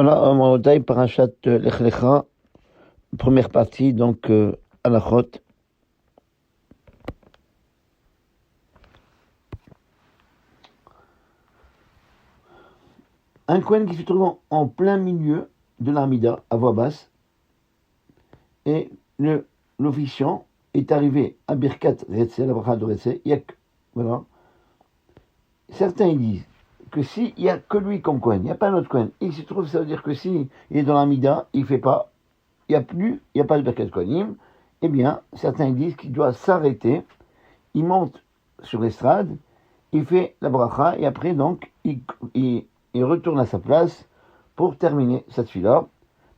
Voilà, on taille parachat Lech Lecha, première partie, donc Halachot. Un Kohen qui se trouve en plein milieu de l'Amida, à voix basse, et l'officiant est arrivé à Birkat Retze, la bracha de Retze, voilà. Certains disent que s'il n'y a que lui comme Kohen, il n'y a pas un autre Kohen, il se trouve, ça veut dire que s'il est dans l'Amida, il ne fait pas, il n'y a pas de Birkat Kohanim, eh bien, certains disent qu'il doit s'arrêter, il monte sur l'estrade, il fait la bracha, et après, donc, il retourne à sa place pour terminer cette fila,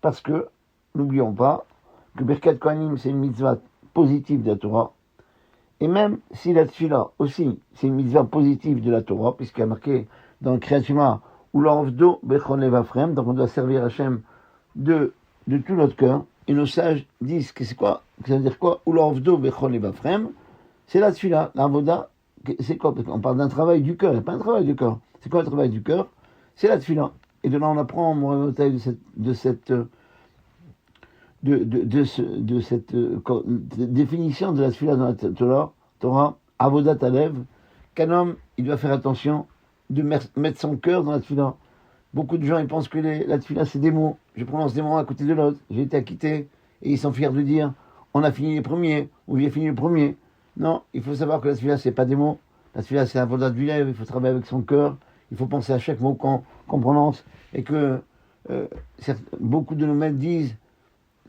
parce que, n'oublions pas, que Birkat Kohanim, c'est une mitzvah positive de la Torah, et même si la tfila aussi, c'est une mitzvah positive de la Torah, puisqu'il y a marqué dans le Kriyat Shema, ou l'orvdo bechon levafrem, donc on doit servir Hachem de tout notre cœur, et nos sages disent que c'est quoi, que ça veut dire quoi, ou l'orvdo bechon levafrem, c'est la tfila, l'avoda, c'est quoi, parce qu'on parle d'un travail du cœur, il n'y a pas un travail du cœur, c'est quoi le travail du cœur? C'est la tfila. Et de là on apprend de cette définition de la tfila dans la Torah, avodat alev, qu'un homme, il doit faire attention de mettre son cœur dans la tfila. Beaucoup de gens, ils pensent que la tfila, c'est des mots. Je prononce des mots à côté de l'autre. J'ai été acquitté. Et ils sont fiers de dire, on a fini les premiers, ou j'ai fini le premier. Non, il faut savoir que la tfila, c'est pas des mots. La tfila, c'est un avodat du lèvre. Il faut travailler avec son cœur. Il faut penser à chaque mot qu'on prononce. Et que beaucoup de nos maîtres disent,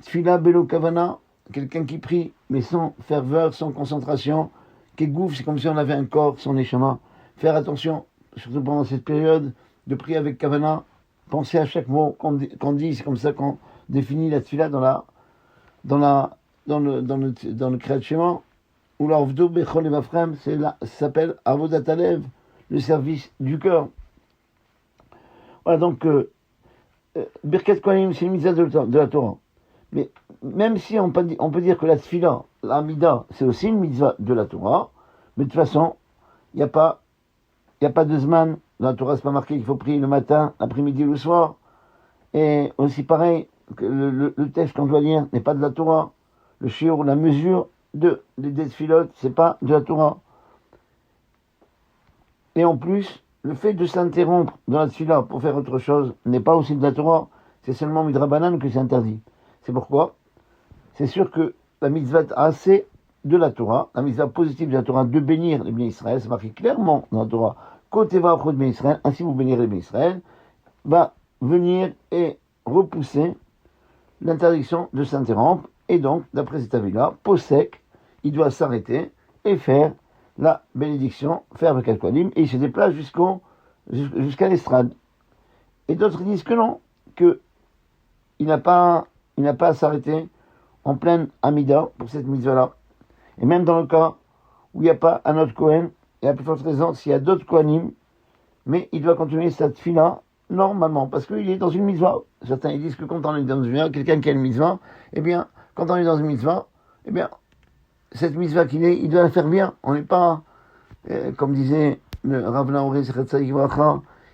tfila belo kavana, quelqu'un qui prie, mais sans ferveur, sans concentration, qui gouffre, c'est comme si on avait un corps, son échama. Faire attention, surtout pendant cette période, de prier avec kavana, penser à chaque mot qu'on dit, c'est comme ça qu'on définit la tfila dans le Kriyat Shema, ou l'orvdo bechol evafrem, ça s'appelle avodat alev, le service du cœur. Voilà, donc, Birkat Kohanim, c'est une mitzvah de la Torah. Mais même si on peut dire que la tfila, l'amida, c'est aussi une mitzvah de la Torah, mais de toute façon, il n'y a pas de zman. Dans la Torah, c'est pas marqué qu'il faut prier le matin, l'après-midi ou le soir. Et aussi pareil, que le texte qu'on doit lire n'est pas de la Torah. Le shiur, la mesure des tfilotes, c'est pas de la Torah. Et en plus, le fait de s'interrompre dans la tfila pour faire autre chose n'est pas aussi de la Torah. C'est seulement midrabanan que c'est interdit. C'est pourquoi c'est sûr que la mitzvah assez de la Torah, la mitzvah positive de la Torah de bénir les bénis Israël, c'est marqué clairement dans la Torah, côté va de bénis Israël, ainsi vous bénirez les bénis Israël, va venir et repousser l'interdiction de s'interrompre, et donc, d'après cet avis-là, Posek, il doit s'arrêter et faire la bénédiction, faire le Kohanim, et il se déplace jusqu'à l'estrade. Et d'autres disent que non, qu'il n'a pas à s'arrêter en pleine Amida pour cette mitzvah-là. Et même dans le cas où il n'y a pas un autre Kohen, il y a plus forte raison s'il y a d'autres Kohanim, mais il doit continuer cette fila normalement, parce qu'il est dans une mitzvah. Certains disent que quand on est dans une mitzvah, quelqu'un qui a une mitzvah, eh bien, quand on est dans une mitzvah, eh bien, cette mitzvah qu'il est, il doit la faire bien. On n'est pas, comme disait le Rav Naoré,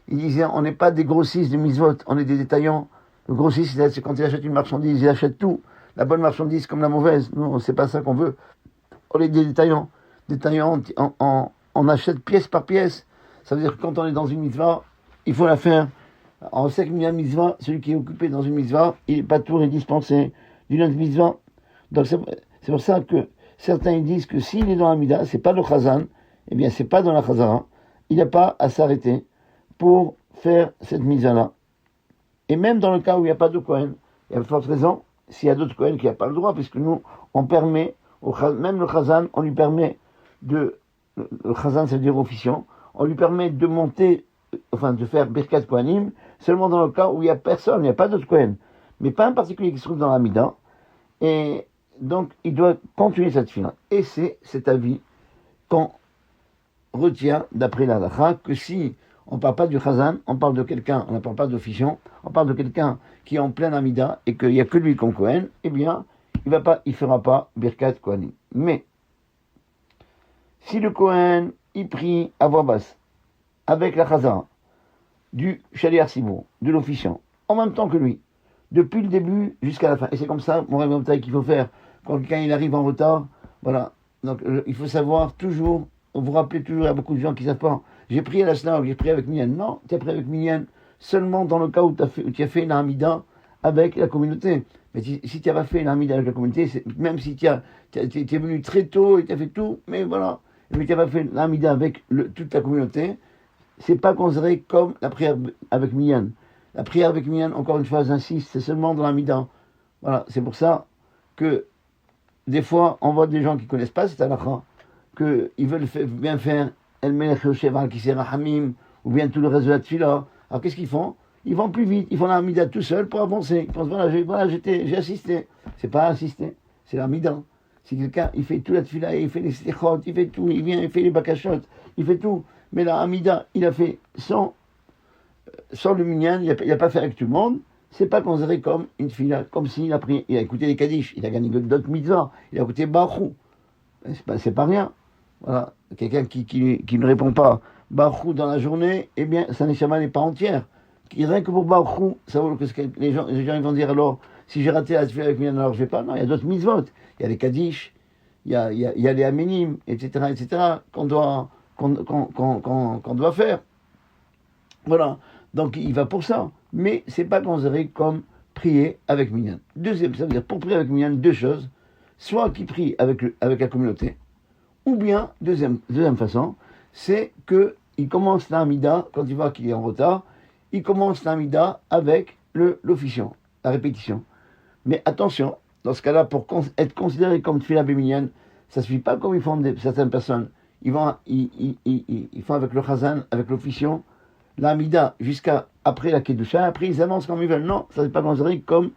il disait, on n'est pas des grossistes de mitzvot, on est des détaillants. Le grossiste, c'est quand il achète une marchandise, il achète tout. La bonne marchandise comme la mauvaise. Non, c'est pas ça qu'on veut. On est des détaillants. Détaillants, on achète pièce par pièce. Ça veut dire que quand on est dans une mitzvah, il faut la faire. On sait qu'il y a une mitzvah, celui qui est occupé dans une mitzvah, il n'est pas tout et dispensé d'une autre mitzvah. Donc c'est pour ça que certains disent que s'il est dans la mitzvah, c'est pas le chazan, eh bien c'est pas dans la chazara, il n'a pas à s'arrêter pour faire cette mitzvah-là. Et même dans le cas où il n'y a pas de Kohen, il y a de fortes raisons, s'il y a d'autres Kohen qui n'ont pas le droit, puisque nous, on permet, même le Chazan, on lui permet le Chazan, c'est-à-dire officiant, on lui permet de monter, de faire Birkat Kohanim, seulement dans le cas où il n'y a personne, il n'y a pas d'autre Kohen, mais pas un particulier qui se trouve dans la Mida, et donc il doit continuer cette fila. Et c'est cet avis qu'on retient d'après la halakha, que si on ne parle pas du Chazan, on parle de quelqu'un, on ne parle pas d'officiant, on parle de quelqu'un qui est en plein Amida et qu'il n'y a que lui comme Kohen, eh bien, il ne fera pas Birkat Kohanim. Mais, si le Kohen, il prie à voix basse, avec la Chazara, du Shaliach Sibour, de l'officiant, en même temps que lui, depuis le début jusqu'à la fin. Et c'est comme ça, mon rêve qu'il faut faire. Quand quelqu'un il arrive en retard, voilà. Donc il faut savoir toujours, vous rappelez toujours, il y a beaucoup de gens qui ne savent pas. J'ai prié à la synagogue, j'ai prié avec Minyan. Non, tu as prié avec Minyan seulement dans le cas où tu as fait une Hamida avec la communauté. Mais si tu n'as pas fait une Hamida avec la communauté, même si tu es venu très tôt et tu as fait tout, mais voilà, mais tu n'as pas fait l'Hamida avec toute la communauté, c'est pas considéré comme la prière avec Minyan. La prière avec Minyan, encore une fois, j'insiste, c'est seulement dans l'Hamida. Voilà, c'est pour ça que des fois, on voit des gens qui ne connaissent pas cette halakha, qu'ils veulent bien faire El Melech Yoshev al Kisei Rahamim, ou bien tout le reste de la tefila. Alors qu'est-ce qu'ils font? Ils vont plus vite, ils font la Hamida tout seuls pour avancer. Ils pensent, voilà, j'ai assisté. C'est pas assister, c'est la Hamida. Si quelqu'un, il fait tout la tefila, il fait les slichot, il fait tout, il vient, il fait les bakashot, il fait tout. Mais la Hamida, il a fait sans le minyan, il n'a pas fait avec tout le monde. C'est pas considéré comme une tefila, comme s'il a pris, il a écouté les Kaddish, il a gagné d'autres mitzvahs, il a écouté Baruch. C'est pas rien. Voilà. Quelqu'un qui ne répond pas Baruch dans la journée, eh bien, sa neshama n'est pas entière. Rien que pour Baruch, ça vaut que les gens ils vont dire alors, si j'ai raté la tefila avec minyan, alors je vais pas. Non, il y a d'autres mitzvot. Il y a les Kaddish, il y a les Amenim, etc., qu'on doit faire. Voilà. Donc il va pour ça. Mais c'est pas considéré comme prier avec minyan. Deuxième, ça veut dire pour prier avec minyan, deux choses. Soit qu'il prie avec la communauté, ou bien, deuxième façon, c'est qu'il commence l'Amida, quand il voit qu'il est en retard, il commence l'Amida avec l'officiant, la répétition. Mais attention, dans ce cas-là, pour être considéré comme Tfila Béminienne, ça ne suffit pas comme ils font certaines personnes. Ils font avec le Chazan, avec l'officiant, l'Amida jusqu'à après la Kedusha, après ils avancent comme ils veulent. Non, ça n'est pas considéré comme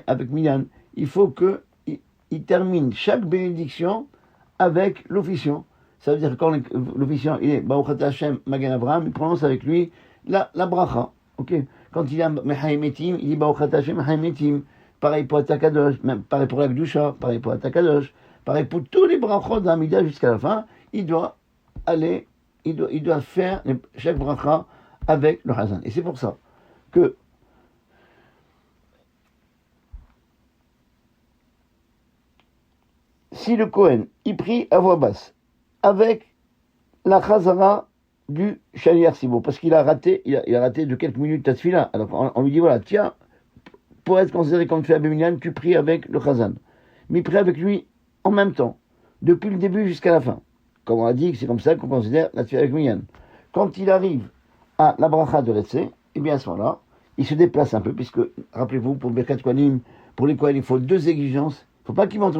avec Minyan. Il faut qu'il termine chaque bénédiction avec l'officiant. Ça veut dire que quand l'officiant il est Baruch Ata Hashem Magen Avraham, il prononce avec lui la bracha. Okay. Quand il a Mechaïmetim, il dit Baruch Ata Hashem Mechaïmetim. Pareil pour Atakadosh, pareil pour la Kedusha, pareil pour Atakadosh, pareil pour tous les brachot d'Amida jusqu'à la fin. Il doit faire chaque bracha avec le Hazan. Et c'est pour ça que si le Kohen, il prie à voix basse, avec la Chazara du Shaliach Sibo, parce qu'il a raté, il a raté de quelques minutes ta tefila. Alors on lui dit, voilà, tiens, pour être considéré comme tu fais Minyan, tu pries avec le Chazan. Mais il prie avec lui en même temps, depuis le début jusqu'à la fin. Comme on a dit, c'est comme ça qu'on considère la tefila avec Minyan. Quand il arrive à la bracha de Retsé, et bien à ce moment-là, il se déplace un peu, puisque, rappelez-vous, pour Birkat Kohanim, pour les Kohanim, il faut deux exigences. Il ne faut pas qu'il monte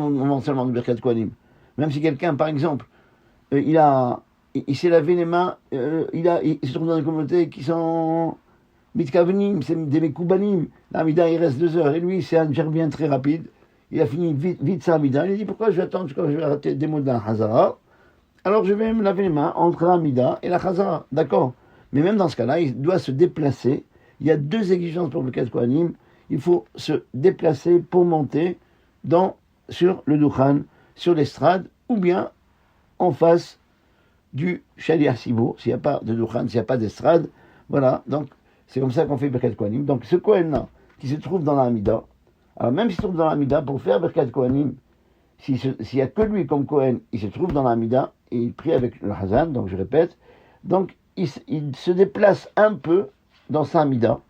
seulement de Birkat Kohanim. Même si quelqu'un, par exemple, il s'est lavé les mains, il se trouve dans des communautés qui sont mitkavenim, c'est des mekoubanim. L'amida, il reste 2 heures, et lui, c'est un gerbien très rapide. Il a fini vite sa amida. Il dit, pourquoi je vais attendre quand je vais rater des mots d'un Hazara? Alors je vais me laver les mains entre l'amida et la Hazara. D'accord? Mais même dans ce cas-là, il doit se déplacer. Il y a 2 exigences pour le Birkat Kohanim. Il faut se déplacer pour monter sur le Dukhan, sur l'estrade, ou bien en face du Shaliach Sibo, s'il n'y a pas de Dukhan, s'il n'y a pas d'estrade. Voilà, donc c'est comme ça qu'on fait Birkat Kohanim. Donc ce Kohen-là, qui se trouve dans la Hamida, alors même s'il se trouve dans la Hamida, pour faire Birkat Kohanim, s'il n'y a que lui comme Kohen, il se trouve dans la Hamida, et il prie avec le Hazan, donc je répète, donc il se déplace un peu dans sa Hamida,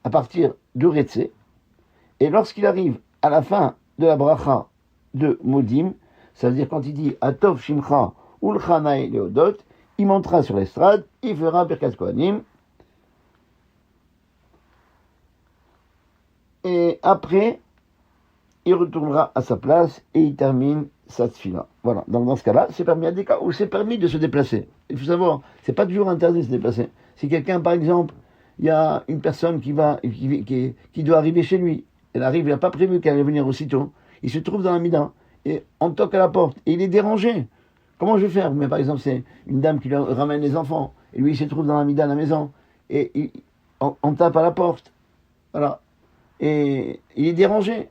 à partir de Retsé, et lorsqu'il arrive à la fin de la bracha de Modim, ça veut dire quand il dit Atov Shimcha Ulchanaï Leodot, il montera sur l'estrade, il fera Birkat Kohanim, et après, il retournera à sa place et il termine sa tefila. Voilà. Donc dans ce cas-là, c'est permis à des cas où c'est permis de se déplacer. Il faut savoir, c'est pas toujours interdit de se déplacer. Si quelqu'un, par exemple, il y a une personne qui doit arriver chez lui, elle arrive, il n'a pas prévu qu'elle allait venir aussitôt, il se trouve dans la mida, et on toque à la porte, et il est dérangé. Comment je vais faire? Mais par exemple, c'est une dame qui lui ramène les enfants, et lui il se trouve dans la mida à la maison, et on tape à la porte. Voilà. Et il est dérangé.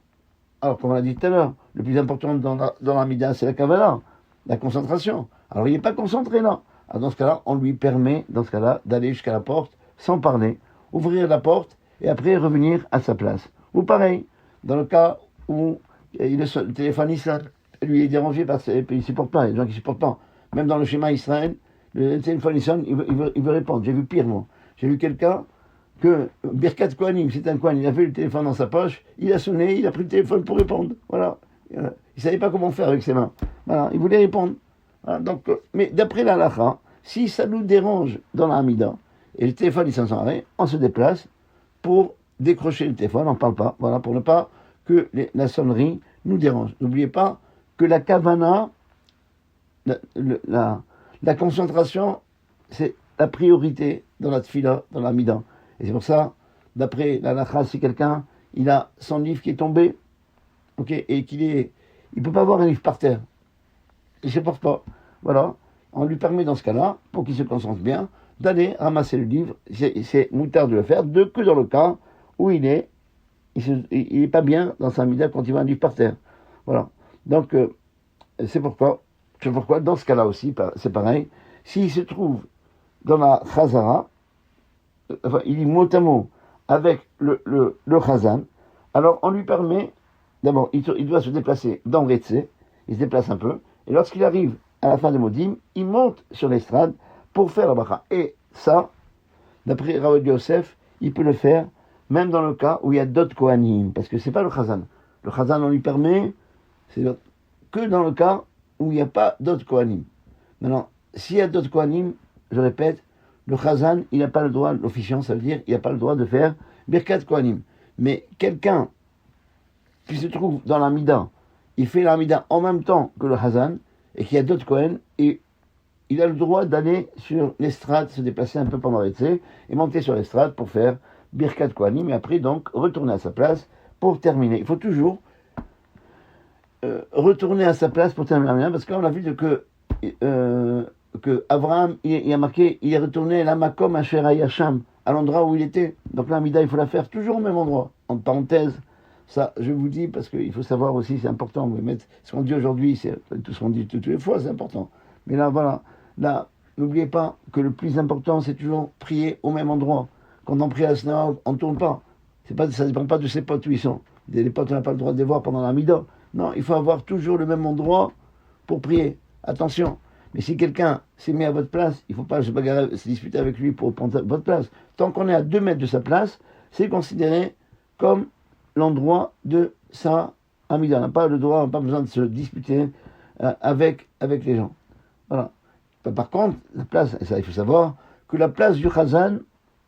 Alors, comme on l'a dit tout à l'heure, le plus important dans la mida, c'est la kavala, la concentration. Alors, il n'est pas concentré là. Alors, dans ce cas-là, on lui permet, dans ce cas-là, d'aller jusqu'à la porte, sans parler, ouvrir la porte, et après revenir à sa place. Ou pareil, dans le cas où le téléphone Israël, lui est dérangé parce qu'il ne supporte pas, il y a des gens qui ne supportent pas. Même dans le schéma Israël, le téléphone Israël, il veut répondre. J'ai vu pire, moi. J'ai vu quelqu'un que Birkat Kohanim, c'est un Kohan, il a fait le téléphone dans sa poche, il a sonné, il a pris le téléphone pour répondre. Voilà. Il ne savait pas comment faire avec ses mains. Voilà. Il voulait répondre. Voilà. Donc, mais d'après la halakha, si ça nous dérange dans la Hamida, et le téléphone il s'en s'arrête, on se déplace pour décrocher le téléphone, on ne parle pas, voilà, pour ne pas que la sonnerie nous dérange. N'oubliez pas que la kavana, la concentration, c'est la priorité dans la tfila, dans la mida. Et c'est pour ça, d'après la halakha, si quelqu'un, il a son livre qui est tombé, okay, et il peut pas avoir un livre par terre, il ne supporte pas, voilà, on lui permet dans ce cas-là, pour qu'il se concentre bien, d'aller ramasser le livre, c'est moutard de le faire, que dans le cas où il est pas bien dans sa mida quand il voit un livre par terre. Voilà. Donc, c'est pourquoi, dans ce cas-là aussi, c'est pareil, s'il se trouve dans la chazara, enfin, il dit mot à mot avec le chazan, alors on lui permet, d'abord, il doit se déplacer dans Retsé, il se déplace un peu, et lorsqu'il arrive à la fin des modim, il monte sur l'estrade pour faire la bracha. Et ça, d'après Rav Yosef, il peut le faire même dans le cas où il y a d'autres kohanim, parce que c'est pas le chazan. Le chazan, on lui permet, c'est que dans le cas où il n'y a pas d'autres kohanim. Maintenant, s'il y a d'autres kohanim, je répète, le chazan, il n'a pas le droit, l'officiant, ça veut dire, il n'a pas le droit de faire birkat kohanim. Mais quelqu'un qui se trouve dans la mida, il fait la mida en même temps que le chazan, et qu'il y a d'autres kohen, et il a le droit d'aller sur l'estrade, se déplacer un peu pendant l'été, et monter sur l'estrade pour faire birkat kohanim, et après donc retourner à sa place pour terminer. Il faut toujours retourner à sa place pour terminer, parce qu'on a vu que Abraham, il a marqué, il est retourné à la Makom Asher Hayasham, à l'endroit où il était. Donc la Mida, il faut la faire toujours au même endroit. En parenthèse, ça, je vous dis, parce qu'il faut savoir aussi, c'est important, vous mettre ce qu'on dit aujourd'hui, c'est tout ce qu'on dit toutes les fois, c'est important. Mais là, voilà, là, n'oubliez pas que le plus important, c'est toujours prier au même endroit. Quand on prie à Snaog, on ne tourne pas. Ça ne dépend pas de ses potes où ils sont. Les potes, on n'a pas le droit de les voir pendant la Mida. Non, il faut avoir toujours le même endroit pour prier. Attention. Mais si quelqu'un s'est mis à votre place, il ne faut pas se disputer avec lui pour prendre votre place. Tant qu'on est à 2 mètres de sa place, c'est considéré comme l'endroit de sa Amida. On n'a pas le droit, on n'a pas besoin de se disputer avec les gens. Voilà. Par contre, la place, et ça il faut savoir, que la place du Chazan,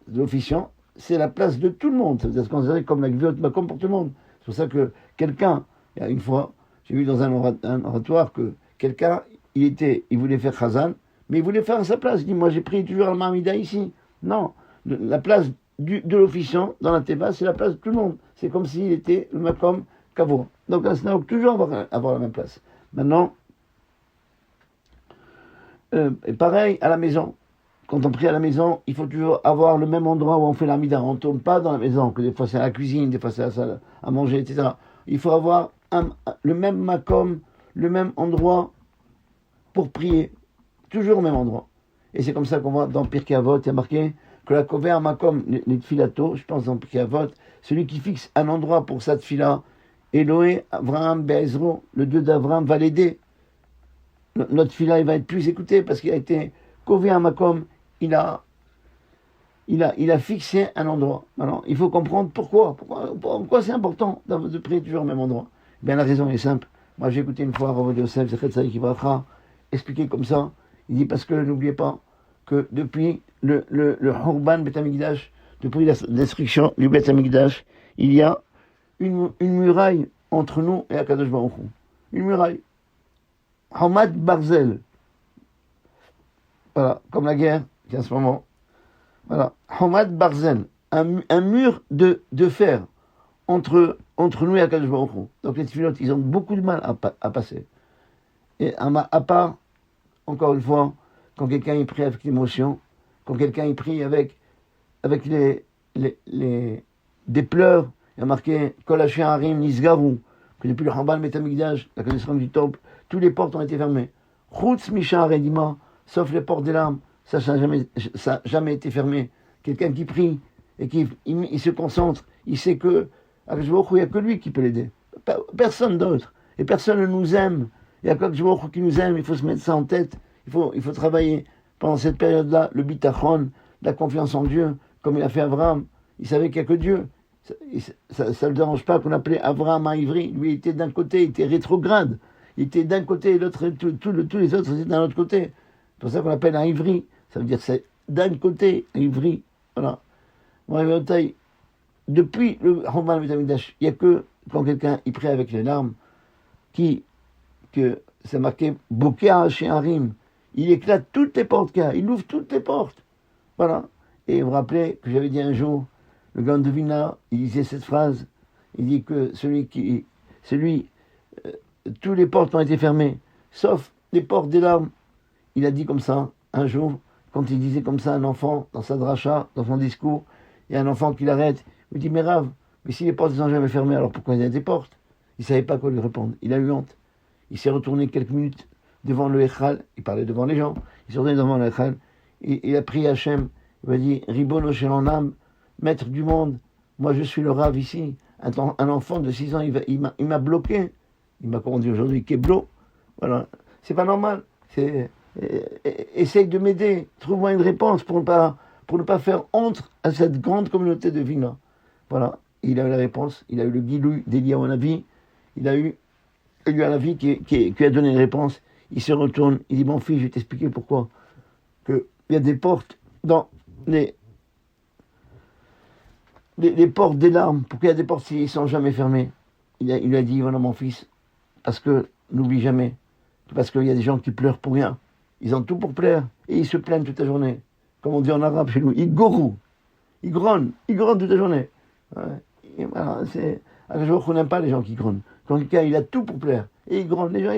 de l'officiant, c'est la place de tout le monde. Ça veut dire considéré comme la gviot makom pour tout le monde. C'est pour ça que quelqu'un, il y a une fois, j'ai vu dans un oratoire que quelqu'un, il voulait faire Chazan, mais il voulait faire à sa place. Il dit, moi j'ai pris toujours la Mamida ici. Non, la place de l'officiant dans la Teva, c'est la place de tout le monde. C'est comme s'il était le Makom Kavo. Donc là, c'est toujours avoir la même place. Maintenant, et pareil à la maison. Quand on prie à la maison, il faut toujours avoir le même endroit où on fait l'amida. On ne tourne pas dans la maison, que des fois c'est à la cuisine, des fois c'est à la salle à manger, etc. Il faut avoir le même makom, le même endroit pour prier. Toujours au même endroit. Et c'est comme ça qu'on voit dans Pirkei Avot, il y a marqué que la kover makom, les tfilato, je pense dans Pirkei Avot, celui qui fixe un endroit pour sa tfila, Eloé, Avraham, Be'ezro, le Dieu d'Avraham va l'aider. Notre tfila, il va être plus écouté parce qu'il a été kover makom, il a fixé un endroit. Alors, il faut comprendre pourquoi c'est important de prier toujours au même endroit. Bien, la raison est simple. Moi, j'ai écouté une fois Rav Yosef, Zechet Tzadik Ibrachra, expliquer comme ça. Il dit parce que n'oubliez pas que depuis le Hurban Bet Hamikdash, depuis la destruction du Bet Hamikdash, il y a une muraille entre nous et Akadosh Baruch Hu. Une muraille. Hamad Barzel. Voilà, comme la guerre qui est en ce moment. Voilà, Hamad Barzel, un mur de fer entre nous et Akadosh Baruch Hu. Donc les tfilotes, ils ont beaucoup de mal à passer. Et à part, encore une fois, quand quelqu'un y prie avec l'émotion, quand quelqu'un y prie avec des pleurs, il y a marqué Kol Harim Nisgavu, que depuis le Chambal Metamigdash, la connaissance du temple, toutes les portes ont été fermées. Chutz Misha Redima, sauf les portes des larmes, ça n'a jamais été fermé. Quelqu'un qui prie et qu'il se concentre, il sait que il n'y a que lui qui peut l'aider. Personne d'autre. Et personne ne nous aime. Il y a que Dieu qui nous aime, il faut se mettre ça en tête. Il faut travailler pendant cette période-là, le bitachon, la confiance en Dieu, comme il a fait Abraham. Il savait qu'il n'y a que Dieu. Ça ne le dérange pas qu'on appelait Abraham à Ivry. Lui, il était d'un côté, il était rétrograde. Il était d'un côté, et l'autre, tous les autres étaient d'un autre côté. C'est pour ça qu'on l'appelle un Ivry. Ça veut dire c'est d'un côté, Ivry. Voilà. Depuis le Roman Vitamidash, il n'y a que quand quelqu'un y prie avec les larmes, que c'est marqué Bokéa chez Harim. Il éclate toutes les portes qu'il y a, il ouvre toutes les portes. Voilà. Et vous vous rappelez que j'avais dit un jour, le Gaon de Vilna, il disait cette phrase, il dit que tous les portes ont été fermées, sauf les portes des larmes. Il a dit comme ça, un jour, quand il disait comme ça à un enfant, dans sa dracha, dans son discours, il y a un enfant qui l'arrête, il dit, mais Rav, mais si les portes ne sont jamais fermées, alors pourquoi il y a des portes? Il ne savait pas quoi lui répondre, il a eu honte. Il s'est retourné quelques minutes devant le Echal, il parlait devant les gens, il s'est retourné devant le Echal, il a prié Hachem, il m'a dit, Ribono Shelanam, maître du monde, moi je suis le Rav ici, un enfant de 6 ans, il m'a bloqué, il m'a comment dire aujourd'hui, Keblo, voilà, c'est pas normal, essaye de m'aider, trouve-moi une réponse pour ne pas faire honte à cette grande communauté de Vilna. Voilà, il a eu la réponse, il a eu le guilou d'Elia Wanavi, il a eu un avis qui a donné une réponse. Il se retourne, il dit, mon fils, je vais t'expliquer pourquoi. Il y a des portes dans les portes des larmes. Pourquoi il y a des portes s'ils ne sont jamais fermées? Il lui a dit, voilà mon fils, parce que n'oublie jamais, parce qu'il y a des gens qui pleurent pour rien. Ils ont tout pour plaire, et ils se plaignent toute la journée. Comme on dit en arabe chez nous, ils gourou, ils grognent toute la journée. Ouais. Et voilà, on n'aime pas les gens qui grognent. Quand quelqu'un il a tout pour plaire, et il grogne, les gens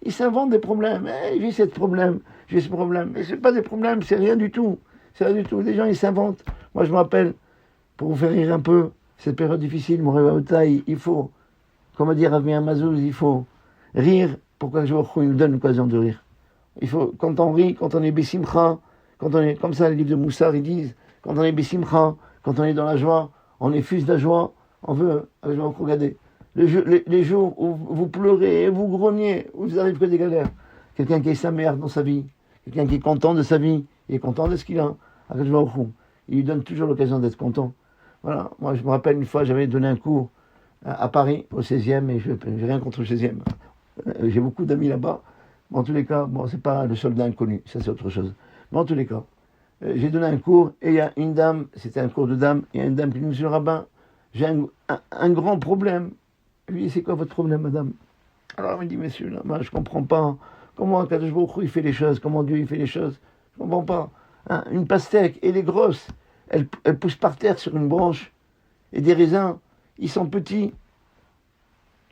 ils s'inventent des problèmes. J'ai ce problème. Mais c'est pas des problèmes, c'est rien du tout. C'est rien du tout. Les gens ils s'inventent. Moi je me rappelle, pour vous faire rire un peu, cette période difficile, mon réveil, il faut, comme dire Rav Mazouz, il faut rire. Pourquoi je il nous donne l'occasion de rire? Il faut, quand on rit, quand on est bessimcha, quand on est, comme ça les livres de Moussard ils disent, quand on est bessimcha, quand on est dans la joie, on effuse la joie, on veut, regardez. Les jours où vous pleurez et vous grognez, où vous arrivez que des galères. Quelqu'un qui est sa mère dans sa vie, quelqu'un qui est content de sa vie, il est content de ce qu'il a. Il lui donne toujours l'occasion d'être content. Voilà. Moi, je me rappelle une fois, j'avais donné un cours à Paris, au 16e, et je n'ai rien contre le 16e. J'ai beaucoup d'amis là-bas. Mais en tous les cas, bon, c'est pas le soldat inconnu, ça c'est autre chose. Mais en tous les cas, j'ai donné un cours, et il y a une dame, c'était un cours de dame, il y a une dame qui dit, monsieur le rabbin, j'ai un grand problème. Je lui dis, c'est quoi votre problème, madame? Alors, elle me dit, monsieur, là, moi, je ne comprends pas. Comment Kadosh Baruch Hu, il fait les choses? Comment Dieu, il fait les choses? Je ne comprends pas. Hein, une pastèque, elle est grosse. Elle pousse par terre sur une branche. Et des raisins, ils sont petits.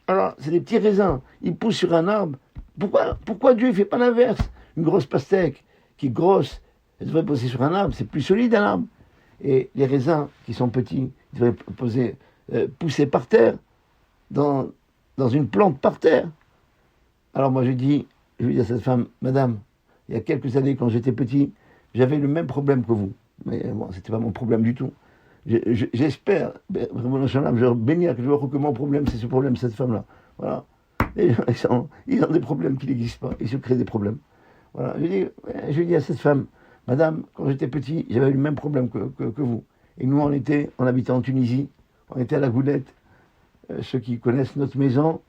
Alors, c'est des petits raisins. Ils poussent sur un arbre. Pourquoi Dieu, il ne fait pas l'inverse? Une grosse pastèque qui est grosse, elle devrait pousser sur un arbre. C'est plus solide, un arbre. Et les raisins qui sont petits, ils devraient pousser par terre. Dans une plante par terre. Alors moi je dis à cette femme, madame, il y a quelques années quand j'étais petit, j'avais le même problème que vous. Mais bon, c'était pas mon problème du tout. J'espère, vraiment, je bénis que mon problème, c'est ce problème, cette femme-là. Voilà. Les gens, ils ont des problèmes qui n'existent pas, ils se créent des problèmes. Voilà. Je dis à cette femme, madame, quand j'étais petit, j'avais le même problème que vous. Et nous, on habitait en Tunisie, on était à la Goulette. Ceux qui connaissent notre maison,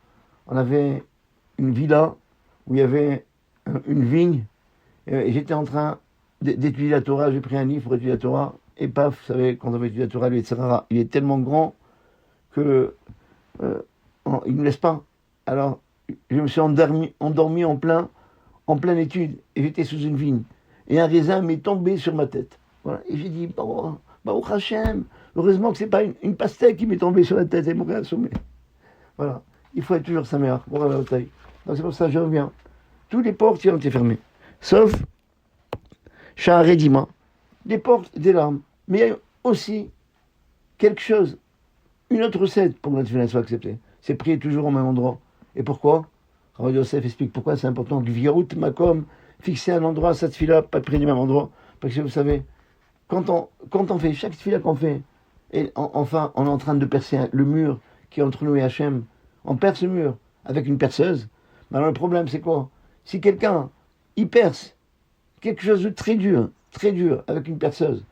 on avait une villa où il y avait une vigne, et j'étais en train d'étudier la Torah, j'ai pris un livre pour étudier la Torah, et paf, vous savez, quand on va étudier la Torah, il est tellement grand que il ne nous laisse pas. Alors, je me suis endormi en pleine étude, et j'étais sous une vigne, et un raisin m'est tombé sur ma tête. Voilà. Et j'ai dit, Baruch Hashem, heureusement que c'est pas une pastèque qui m'est tombée sur la tête et m'aurait assommé. Voilà. Il faut être toujours sa mère. Donc c'est pour ça que je reviens. Tous les portes ont été fermées. Sauf Sha'arei Dima, les portes des larmes. Mais il y a aussi quelque chose, une autre recette pour que notre tefila soit acceptée. C'est prier toujours au même endroit. Et pourquoi? Rav Yosef explique pourquoi c'est important. Gvirut Makom, fixer un endroit, sa tefila, pas prier du même endroit. Parce que vous savez, quand on fait, chaque tefila qu'on fait, Et enfin, on est en train de percer le mur qui est entre nous et Hachem. On perce le mur avec une perceuse. Mais alors le problème, c'est quoi? Si quelqu'un, il perce quelque chose de très dur, avec une perceuse,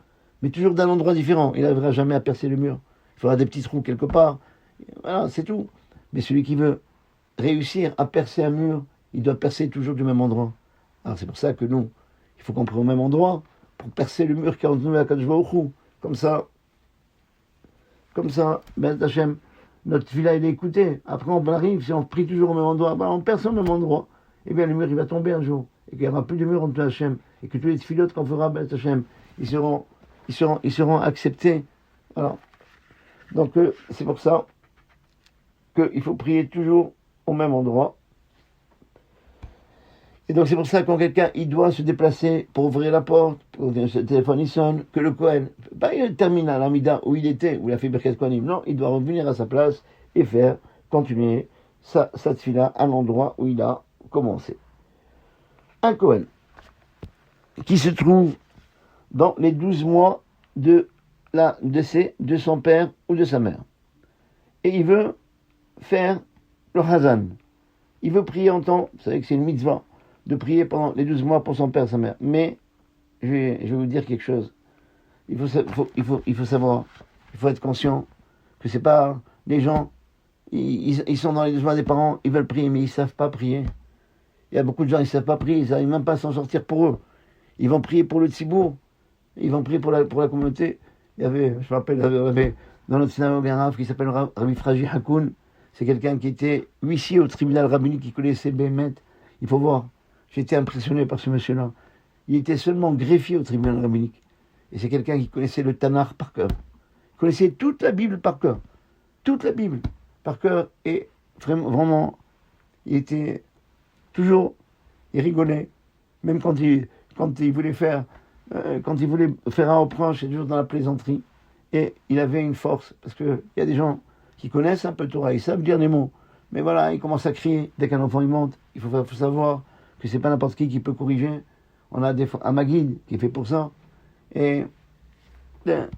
mais toujours d'un endroit différent, il n'arrivera jamais à percer le mur. Il faudra des petits trous quelque part. Voilà, c'est tout. Mais celui qui veut réussir à percer un mur, il doit percer toujours du même endroit. Alors c'est pour ça que nous, il faut qu'on prenne au même endroit pour percer le mur qui est entre nous et Akadosh Baruch Hu. Comme ça, Ben Hachem, notre villa il est écouté. Après on arrive, si on prie toujours au même endroit, ben, on perce au même endroit, et bien le mur il va tomber un jour. Et qu'il n'y aura plus de mur entre Hachem. Et que tous les tfilotes qu'on fera Ben Hachem, ils seront acceptés. Voilà. Donc c'est pour ça qu'il faut prier toujours au même endroit. Et donc c'est pour ça que quand quelqu'un il doit se déplacer pour ouvrir la porte, pour que le téléphone il sonne, que le Kohen, il termine à l'Amida où il était, où il a fait Birkat Kohanim. Non, il doit revenir à sa place et continuer sa tfila à l'endroit où il a commencé. Un Kohen qui se trouve dans les 12 mois de la décès de son père ou de sa mère. Et il veut faire le Hazan. Il veut prier en temps, vous savez que c'est une mitzvah, de prier pendant les 12 mois pour son père et sa mère. Mais, je vais vous dire quelque chose. Il faut savoir, il faut être conscient que c'est pas les gens, ils sont dans les 12 mois des parents, ils veulent prier, mais ils savent pas prier. Il y a beaucoup de gens, ils savent pas prier, ils n'arrivent même pas à s'en sortir pour eux. Ils vont prier pour le tzibour, ils vont prier pour la communauté. Je me rappelle, il y avait dans notre synagogue un rave qui s'appelle Rabbi Fraji Hakoun. C'est quelqu'un qui était huissier au tribunal rabbinique, qui connaissait Bémet. Il faut voir. J'étais impressionné par ce monsieur-là. Il était seulement greffier au tribunal rabbinique. Et c'est quelqu'un qui connaissait le Tanakh par cœur. Il connaissait toute la Bible par cœur. Toute la Bible par cœur. Et vraiment, il était toujours, il rigolait. Même quand il voulait faire un reproche, c'est toujours dans la plaisanterie. Et il avait une force. Parce qu'il y a des gens qui connaissent un peu Torah, ils savent dire des mots. Mais voilà, ils commencent à crier dès qu'un enfant il monte. Il faut savoir que c'est pas n'importe qui peut corriger. On a un Maguide qui est fait pour ça. Et il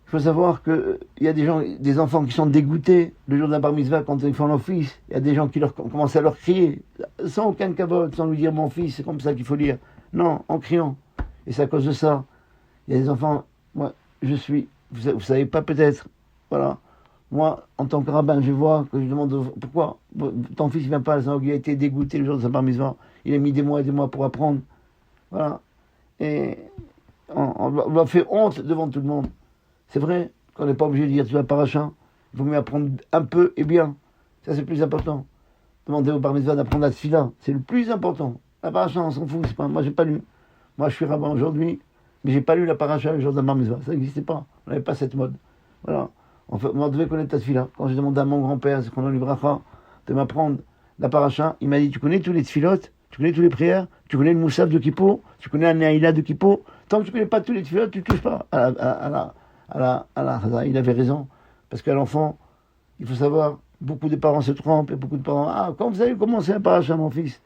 faut savoir qu'il y a des enfants qui sont dégoûtés le jour d'un bar mitzvah quand ils font l'office. Il y a des gens qui commencent à leur crier, sans aucun cavote, sans lui dire mon fils, c'est comme ça qu'il faut dire. Non, en criant. Et c'est à cause de ça. Il y a des enfants, moi, vous savez pas peut-être, voilà. Moi, en tant que rabbin, je vois que je demande pourquoi ton fils ne vient pas à la synagogue, il a été dégoûté le jour de sa bar mitzvah. Il a mis des mois et des mois pour apprendre. Voilà. Et on leur fait honte devant tout le monde. C'est vrai qu'on n'est pas obligé de dire tu vas paracha. Il vaut mieux apprendre un peu et bien. Ça, c'est le plus important. Demander au bar mitzvah d'apprendre la tefila. C'est le plus important. La paracha, on s'en fout. Moi, j'ai pas lu. Moi, je suis rabbin aujourd'hui, mais j'ai pas lu la paracha le jour d'un bar mitzvah. Ça n'existait pas. On n'avait pas cette mode. Voilà. On devait connaître ta tefila. Quand j'ai demandé à mon grand-père, c'est qu'on a lu bracha, de m'apprendre la paracha, il m'a dit, tu connais tous les tfilotes, tu connais toutes les prières, tu connais le moussaf de Kippo, tu connais la Nehaïla de Kippo. Tant que tu connais pas tous les tfilotes, tu touches pas à la. Il avait raison. Parce qu'à l'enfant, il faut savoir, beaucoup de parents se trompent, et beaucoup de parents, quand vous avez commencé un paracha, mon fils,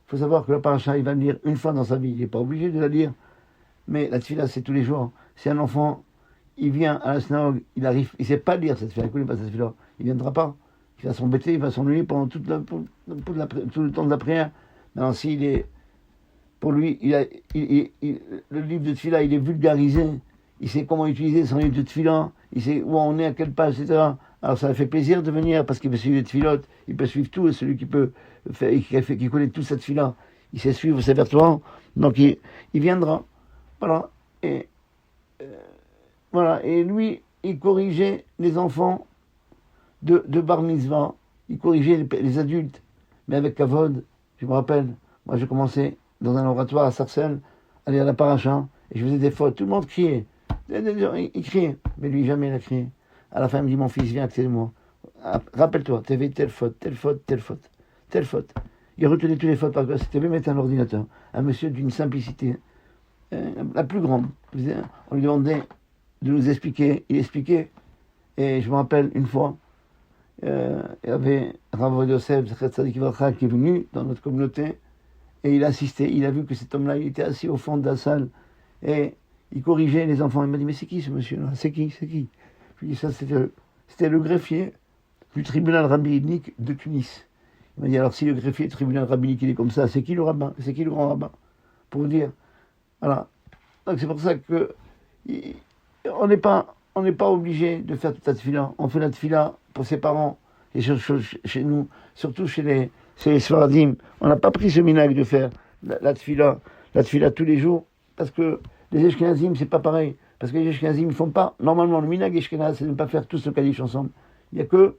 il faut savoir que la paracha, il va le lire une fois dans sa vie. Il n'est pas obligé de la lire. Mais la tefila, c'est tous les jours. C'est un enfant, il vient à la synagogue, il ne sait pas lire cette tefila, il ne connaît pas cette tefila. Il ne viendra pas. Il va s'embêter, il va s'ennuyer pendant tout le temps de la prière. Maintenant, pour lui, le livre de tefila, il est vulgarisé. Il sait comment utiliser son livre de tefila. Il sait où on est, à quelle page, etc. Alors ça fait plaisir de venir parce qu'il peut suivre les tefilot. Il peut suivre tout. Et celui qui peut faire, qui connaît tout cette tefila, il sait suivre ses versements. Donc il viendra. Voilà. Et voilà. Et lui, il corrigeait les enfants de bar mitzvah. Il corrigeait les adultes. Mais avec kavod, je me rappelle, moi j'ai commencé dans un oratoire à Sarcelles, à lire la paracha, et je faisais des fautes. Tout le monde criait. Il criait. Mais lui, jamais il a crié. À la fin, il me dit, mon fils, viens accéder moi. Rappelle-toi, tu avais telle faute, telle faute, telle faute, telle faute. Il retenait toutes les fautes par cœur. C'était même être un ordinateur. Un monsieur d'une simplicité la plus grande. On lui demandait de nous expliquer. Il expliquait. Et je me rappelle une fois, il y avait Rav Yosef qui est venu dans notre communauté et il a assisté. Il a vu que cet homme-là, il était assis au fond de la salle et il corrigeait les enfants. Il m'a dit, mais c'est qui ce monsieur-là? C'est qui? C'est qui? Je lui ai dit, ça, c'était le greffier du tribunal rabbinique de Tunis. Il m'a dit, alors si le greffier du tribunal rabbinique, il est comme ça, c'est qui le rabbin? C'est qui le grand rabbin? Pour vous dire. Voilà. Donc c'est pour ça que on n'est pas obligé de faire toute la tefila. On fait la tefila pour ses parents et chez nous, surtout chez les Sfaradim. On n'a pas pris ce minag de faire la tefila tous les jours parce que les Ashkenazim, c'est pas pareil. Parce que les Ashkenazim, ils font pas. Normalement, le minag Ashkenaz, c'est de ne pas faire tous le Kaddish ensemble. Il y a que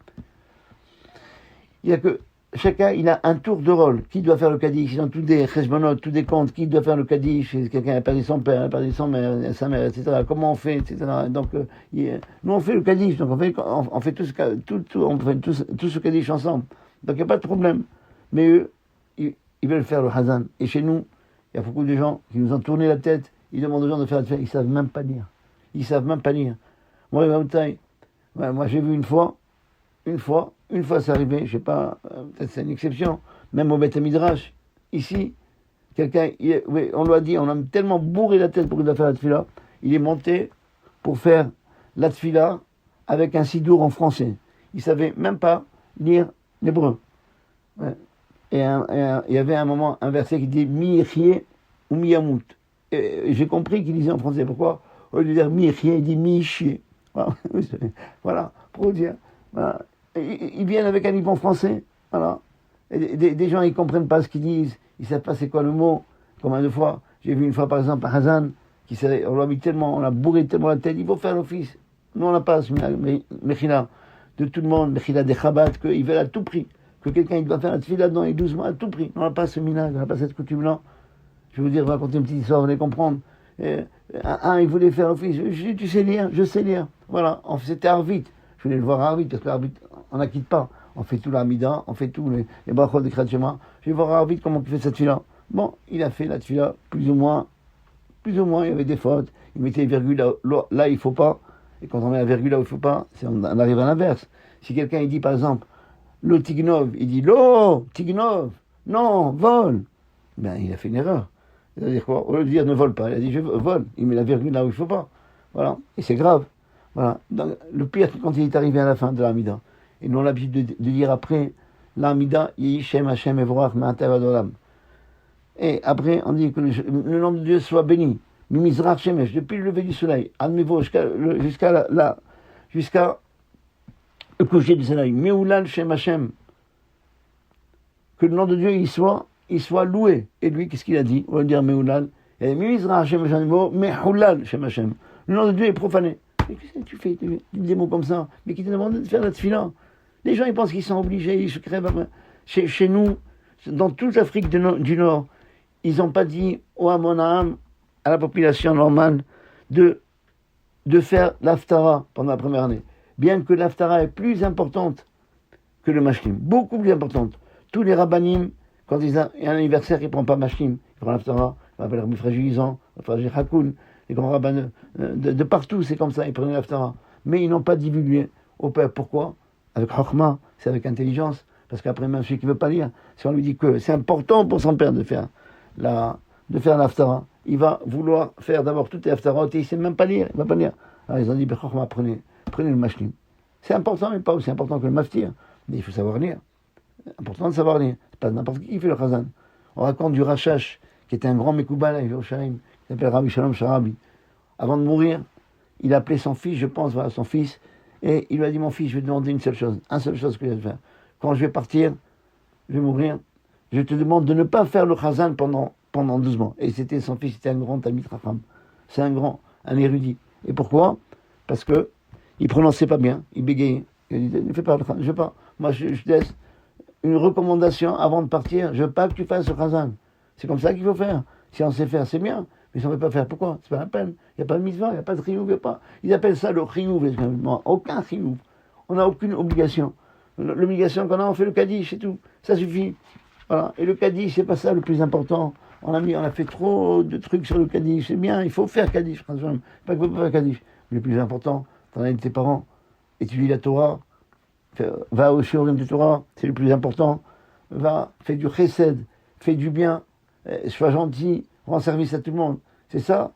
chacun, il a un tour de rôle. Qui doit faire le Kaddish? Ils ont tous des cheshbonot, tous des comptes. Qui doit faire le Kaddish? Quelqu'un a perdu son père, a perdu sa mère, etc. Comment on fait, etc. Donc, nous, on fait le Kaddish. Donc, on fait tout ce Kaddish ensemble. Donc, il n'y a pas de problème. Mais eux, ils veulent faire le Hazan. Et chez nous, il y a beaucoup de gens qui nous ont tourné la tête. Ils demandent aux gens de faire la tefila. Ils ne savent même pas lire. Ils ne savent même pas lire. Moi, j'ai vu une fois, c'est arrivé, je sais pas, peut-être c'est une exception, même au Beth Midrash, ici, on lui a dit, on a tellement bourré la tête pour qu'il doit faire la tefila, il est monté pour faire la tefila avec un sidour en français. Il savait même pas lire l'hébreu. Ouais. Et il y avait un moment, un verset qui dit mi yechie ou mi yamut. Et j'ai compris qu'il disait en français. Pourquoi? Au lieu de dire mi yechie, il dit mi yechie. Voilà, pour vous dire. Voilà. Ils viennent avec un livre en français. Voilà. Et des gens, ils comprennent pas ce qu'ils disent. Ils savent pas c'est quoi le mot. Combien de fois? J'ai vu une fois, par exemple, un Hazan, on l'a mis tellement, on l'a bourré tellement la tête, il faut faire l'office. Nous, on n'a pas ce Mechila de tout le monde, Mechila des Chabad, qu'ils veulent à tout prix. Que quelqu'un, il doit faire la tefila dedans et doucement, à tout prix. On n'a pas ce minag, on n'a pas cette coutume-là. Je vais vous dire, je vais raconter une petite histoire, vous allez comprendre. Il voulait faire l'office. Tu sais lire? Je sais lire. Voilà. C'était Arvit. Je voulais le voir Arvit, parce que Arvit, on n'acquitte pas. On fait tout l'Amida, on fait tous les brachot de Kriyat Shema. Je vais voir Arvit comment il fait cette tefila. Bon, il a fait la tefila, plus ou moins, il y avait des fautes. Il mettait les virgules là, il ne faut pas. Et quand on met la virgule là où il ne faut pas, on arrive à l'inverse. Si quelqu'un, il dit, par exemple, lo tignov, il dit lo tignov, non, vol. Ben, il a fait une erreur. C'est-à-dire quoi? Au lieu de dire ne vole pas, il a dit je vole. Il met la virgule là où il ne faut pas. Voilà. Et c'est grave. Voilà. Donc, le pire, c'est quand il est arrivé à la fin de l'Amida. Et nous, on a l'habitude de dire après l'Amida, Yishem Hashem Evorach Ma'atav Adolam. Et après, on dit que le nom de Dieu soit béni. Mimizrach Shemesh, depuis le lever du soleil, Admevo, jusqu'à le coucher du soleil. Meoulal Shem Hashem. Que le nom de Dieu, il soit loué. Et lui, qu'est-ce qu'il a dit? On va dire Meoulal. Et Mimizrach Shem Hashem, Mehoulal Shem Hashem. Le nom de Dieu est profané. Mais qu'est-ce que tu fais? Tu dis des mots comme ça. Mais qui te demande de faire la tefila? Les gens, ils pensent qu'ils sont obligés, ils se crèvent. Chez nous, dans toute l'Afrique du Nord, ils n'ont pas dit au Hamonaham, à la population normale, de faire l'Aftara pendant la première année. Bien que l'Aftara est plus importante que le Mashlim. Beaucoup plus importante. Tous les rabbanim, quand il y a un anniversaire, ils ne prennent pas Mashlim. Ils prennent l'Aftara. Ils appellent Rabbi Fragilisant, Rabbi Hakoun, les grands rabbins de partout, c'est comme ça. Ils prenaient l'Aftara. Mais ils n'ont pas divulgué au peuple. Pourquoi? Avec Chokhmah, c'est avec intelligence. Parce qu'après, même celui qui ne veut pas lire, si on lui dit que c'est important pour son père de faire l'Aftara, il va vouloir faire d'abord toutes les Aftarot et il ne sait même pas lire. Il ne va pas lire. Alors ils ont dit, Chokhmah, prenez le Mashlim. C'est important, mais pas aussi important que le Maftir. Mais il faut savoir lire. Important de savoir lire. C'est pas n'importe qui fait le Chazan. On raconte du Rachash, qui était un grand Mekoubal à Yerushalayim, qui s'appelle Rabbi Shalom Sharabi. Avant de mourir, il a appelé son fils, je pense, voilà, son fils, et il lui a dit, mon fils, je vais te demander une seule chose que je vais faire. Quand je vais partir, je vais mourir, je te demande de ne pas faire le Chazan pendant 12 mois. Et c'était son fils, c'était un grand Talmid Chacham. C'est un érudit. Et pourquoi? Parce que il prononçait pas bien, il bégayait. Il dit, ne fais pas le Chazan, je veux pas. Moi, je laisse une recommandation avant de partir, je veux pas que tu fasses le Chazan. C'est comme ça qu'il faut faire. Si on sait faire, c'est bien. Mais si on ne veut pas faire, pourquoi? C'est pas la peine. Il n'y a pas de mitzvah, il n'y a pas de chiyuv, Ils appellent ça le chiyuv, aucun chiyuv. On n'a aucune obligation. L'obligation qu'on a, on fait le Kaddish, c'est tout. Ça suffit. Voilà. Et le Kaddish, c'est pas ça le plus important. On a fait trop de trucs sur le Kaddish. C'est bien, il faut faire Kaddish. Pas qu'il ne faut pas faire Kaddish. Mais le plus important, t'en as de tes parents, étudie la Torah, va au shiurim de Torah, c'est le plus important. Fais du chesed, fais du bien, sois gentil, rends service à tout le monde. C'est ça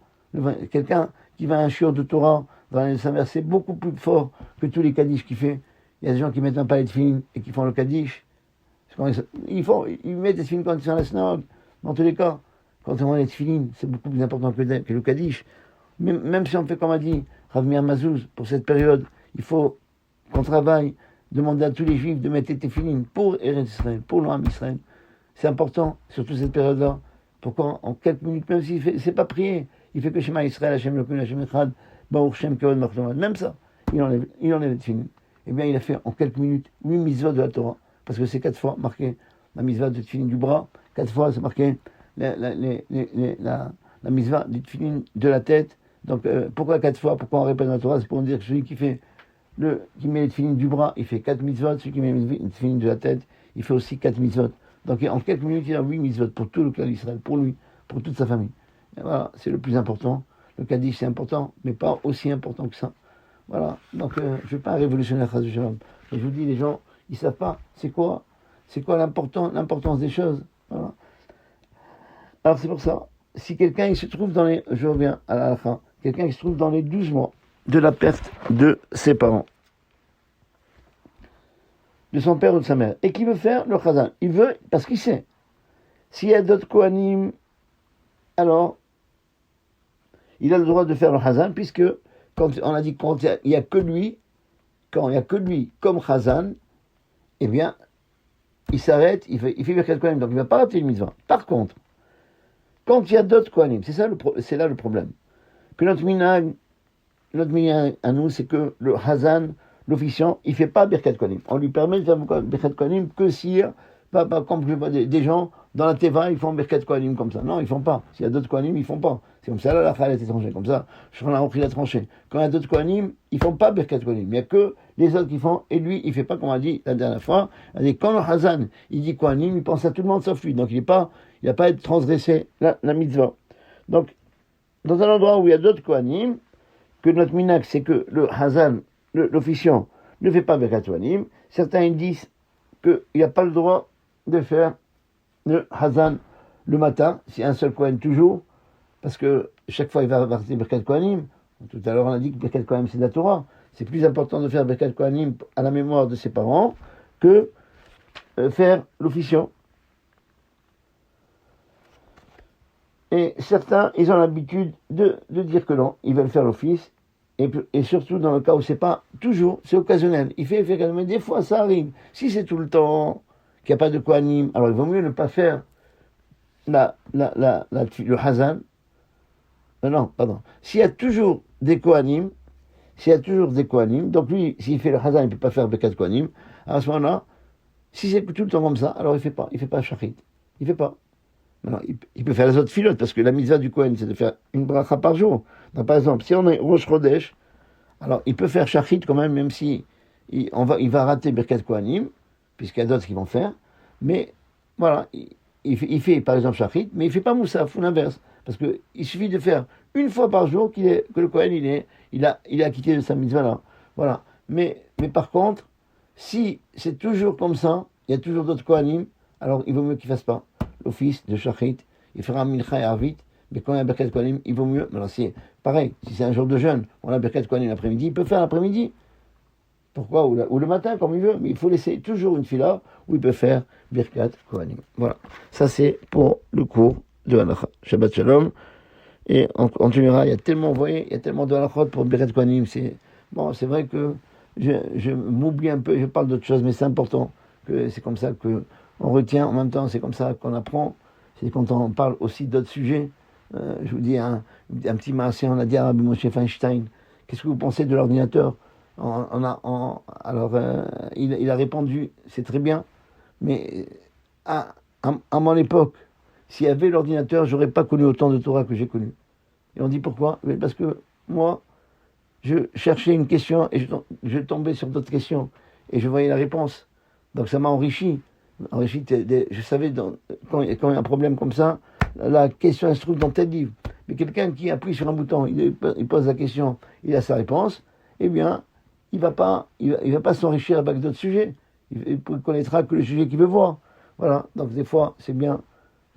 Quelqu'un qui va à un shiur de Torah dans l'année de sa mère, c'est beaucoup plus fort que tous les kaddish qu'il fait. Il y a des gens qui mettent un palais de film et qui font le kaddish. Ils mettent des films quand ils sont à la synagogue. Dans tous les cas, quand on voit les tefilines, c'est beaucoup plus important que le kaddish. Même si on fait comme a dit Rav Meir Mazouz, pour cette période, il faut qu'on travaille, demander à tous les juifs de mettre les tefilines pour Eretz Israël, pour l'Am Israël. C'est important, surtout cette période-là. Pourquoi en quelques minutes, même s'il fait, c'est pas prier, il fait que Shema Israël, Hashem Elokeinu, Hashem Echad, Baruch Shem Kavod Malchut, même ça, il enlève les tefilines. Eh bien, il a fait en quelques minutes 8 mitzvot de la Torah, parce que c'est 4 fois marqué la mitzvah de tefilin du bras, 4 fois c'est marqué la mitzvah du tefilin de la tête. Donc, pourquoi 4 fois? Pourquoi on répète la Torah? C'est pour dire que celui qui met les tefilin du bras, il fait 4 mitzvot, celui qui met les tefilin de la tête, il fait aussi 4 mitzvot. Donc, en quelques minutes, il a 8 mitzvot pour tout le clan d'Israël, pour lui, pour toute sa famille. Et voilà, c'est le plus important. Le Kaddish, c'est important, mais pas aussi important que ça. Voilà, donc je ne vais pas révolutionner la du Shalom. Mais je vous dis, les gens, ils ne savent pas c'est quoi l'importance des choses. Voilà. Alors c'est pour ça, si quelqu'un il se trouve je reviens à la fin, quelqu'un qui se trouve dans les 12 mois de la perte de ses parents, de son père ou de sa mère, et qui veut faire le chazan, il veut, parce qu'il sait, s'il y a d'autres kohanim, alors il a le droit de faire le chazan, puisque quand on a dit quand il n'y a que lui comme chazan, eh bien, il s'arrête, il fait Birkat Kohanim, donc il ne va pas rater une mitzvah. Par contre, quand il y a d'autres Kohanim, c'est là le problème. Que notre minhag à nous, c'est que le Hazan, l'officiant, il ne fait pas Birkat Kohanim. On lui permet de faire Birkat Kohanim que s'il pas comme je vois des gens dans la Teva, ils font Birkat Kohanim comme ça. Non, ils ne font pas. S'il y a d'autres Kohanim, ils ne font pas. C'est comme ça, là, la Khalet est tranchée. Comme ça, je prends la repris la tranchée. Quand il y a d'autres Kohanim, ils ne font pas Birkat Kohanim. Il n'y a que les autres qui font, et lui, il ne fait pas comme on a dit la dernière fois. Il a dit, quand le Hazan, il dit Kohanim, il pense à tout le monde sauf lui. Donc il n'a pas à être transgressé la mitzvah. Donc, dans un endroit où il y a d'autres Kohanim, que notre minak, c'est que le Hazan, l'officiant, ne fait pas Birkat Kohanim, certains ils disent qu'il n'a pas le droit de faire le Hazan le matin, si un seul Kohen toujours, parce que chaque fois il va faire Birkat Kohanim. Tout à l'heure on a dit que Birkat Kohanim c'est de la Torah. C'est plus important de faire Birkat Kohanim à la mémoire de ses parents que faire l'officiant. Et certains, ils ont l'habitude de dire que non, ils veulent faire l'office, et surtout dans le cas où c'est pas toujours, c'est occasionnel. Il fait mais des fois ça arrive. Si c'est tout le temps qu'il n'y a pas de Kohanim, alors il vaut mieux ne pas faire le Hazan. Non, pardon. S'il y a toujours des Kohanim, donc lui, s'il fait le Hazan, il ne peut pas faire Birkat Kohanim, à ce moment-là, si c'est tout le temps comme ça, alors il fait pas Shachrit. Il fait pas. Maintenant, il peut faire les autres filotes, parce que la mitzvah du Kohen, c'est de faire une bracha par jour. Donc, par exemple, si on est Rosh Chodesh, alors il peut faire Shachrit quand même si il va rater Birkat Kohanim, puisqu'il y a d'autres qui vont faire, mais voilà, il fait par exemple Shachrit, mais il ne fait pas Moussaf, ou l'inverse, parce qu'il suffit de faire une fois par jour que le Kohen, il a quitté de sa mitzvah là. Voilà. Mais par contre, si c'est toujours comme ça, il y a toujours d'autres Kohanim, alors il vaut mieux qu'il ne fasse pas l'office de Shachrit, il fera Mincha et Arvit, mais quand il y a Birkat Kohanim, il vaut mieux. Alors c'est pareil, si c'est un jour de jeûne, on a Birkat Kohanim l'après-midi, il peut faire l'après-midi. Pourquoi ou le matin, comme il veut, mais il faut laisser toujours une fila où il peut faire Birkat Kohanim. Voilà, ça c'est pour le cours de Halacha. Shabbat Shalom. Et on continuera, il y a tellement de halachot pour Birkat Kohanim. C'est vrai que je m'oublie un peu, je parle d'autre chose, mais c'est important, que c'est comme ça que on retient, en même temps, c'est comme ça qu'on apprend. C'est quand on parle aussi d'autres sujets. Je vous dis un petit marché, on a dit à Rabbi Moshe Feinstein, qu'est-ce que vous pensez de l'ordinateur? Alors, il a répondu, c'est très bien, mais à mon époque, s'il y avait l'ordinateur, j'aurais pas connu autant de Torah que j'ai connu. Et on dit pourquoi? Mais parce que moi, je cherchais une question et je tombais sur d'autres questions et je voyais la réponse. Donc ça m'a enrichi. Je savais quand il y a un problème comme ça, la question elle se trouve dans tel livre. Mais quelqu'un qui appuie sur un bouton, il pose la question, il a sa réponse, eh bien, il va pas s'enrichir avec d'autres sujets. Il connaîtra que le sujet qu'il veut voir. Voilà. Donc des fois, c'est bien,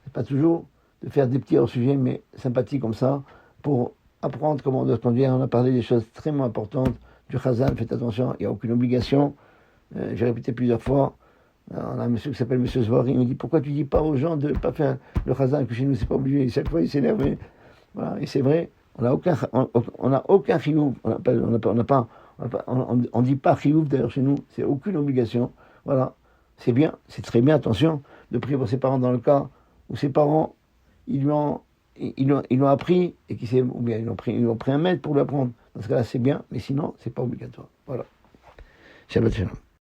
c'est pas toujours de faire des petits hors-sujets, mais sympathiques comme ça, pour apprendre comment on doit se conduire. On a parlé des choses extrêmement importantes du Chazan. Faites attention, il n'y a aucune obligation. J'ai répété plusieurs fois. On a un monsieur qui s'appelle Monsieur Zvory, il me dit pourquoi tu dis pas aux gens de ne pas faire le Chazan, que chez nous c'est pas obligé. Et chaque fois il s'énerve. Voilà. Et c'est vrai, on n'a aucun chiyuv. On dit pas chiyuv d'ailleurs chez nous, c'est aucune obligation. Voilà. C'est bien, c'est très bien, attention, de prier pour ses parents dans le cas où ses parents, ils l'ont appris, et ou bien ils ont pris un maître pour l'apprendre. Dans ce cas-là, c'est bien, mais sinon, c'est pas obligatoire. Voilà. Shabbat shalom.